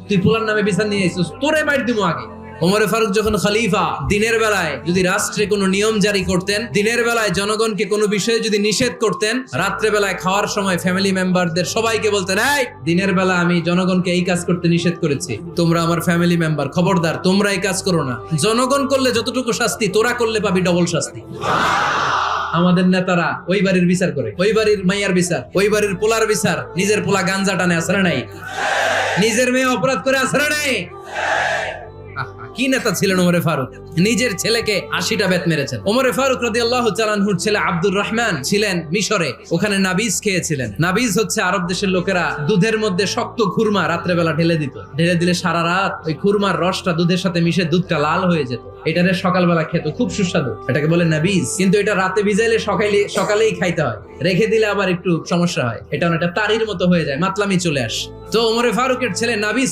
তুই পোলার নামে বিচার নিয়ে এসেছিস, তোরে মাইর দিব আগে। ওমরে ফারুক যখন খলিফা, দিনের বেলায় যদি রাষ্ট্রে কোনো নিয়ম জারি করতেন, দিনের বেলায় জনগণকে কোনো বিষয়ে যদি নিষেধ করতেন, রাত্রে বেলায় খাওয়ার সময় ফ্যামিলি মেম্বারদের সবাইকে বলতেন, এই দিনের বেলা আমি জনগণকে এই কাজ করতে নিষেধ করেছি, তোমরা আমার ফ্যামিলি মেম্বার, খবরদার তোমরা এই কাজ করো না। জনগণ করলে যতটুকু শাস্তি, তোরা করলে পাবি ডবল শাস্তি। আমাদের নেতারা ওই বাড়ির বিচার করে, ওই বাড়ির মাইয়ার বিচার, ওই বাড়ির পোলার বিচার, নিজের পোলা গাঞ্জা টানে আসরে নাই, নিজের মেয়ে অপরাধ করে আসরে নাই। কি নেতা ছিলেন ওমরে ফারুক, নিজের ছেলেকে 80টা বেত মেরেছেন। ওমরে ফারুক রাদিয়াল্লাহু তাআলা আনহুর ছেলে আব্দুর রহমান ছিলেন মিশরে, ওখানে নাবিজ খেয়েছিলেন। নাবিজ হচ্ছে আরব দেশের লোকেরা দুধের মধ্যে শক্ত খুরমা রাত্রে বেলা ঢেলে দিত, ঢেলে দিলে সারা রাত ওই খুরমার রসটা দুধের সাথে মিশে দুধটা লাল হয়ে যেত, এটারে সকালবেলা খেত, খুব সুস্বাদু, এটাকে বলে নাবিজ। কিন্তু এটা রাতে ভিজাইলে সকালেই খাইতে হয়, রেখে দিলে আবার একটু সমস্যা হয়, এটা অনেকটা তারির মতো হয়ে যায়, মাতলামি চলে আসে। তো ওমরে ফারুকের ছেলে নাবিজ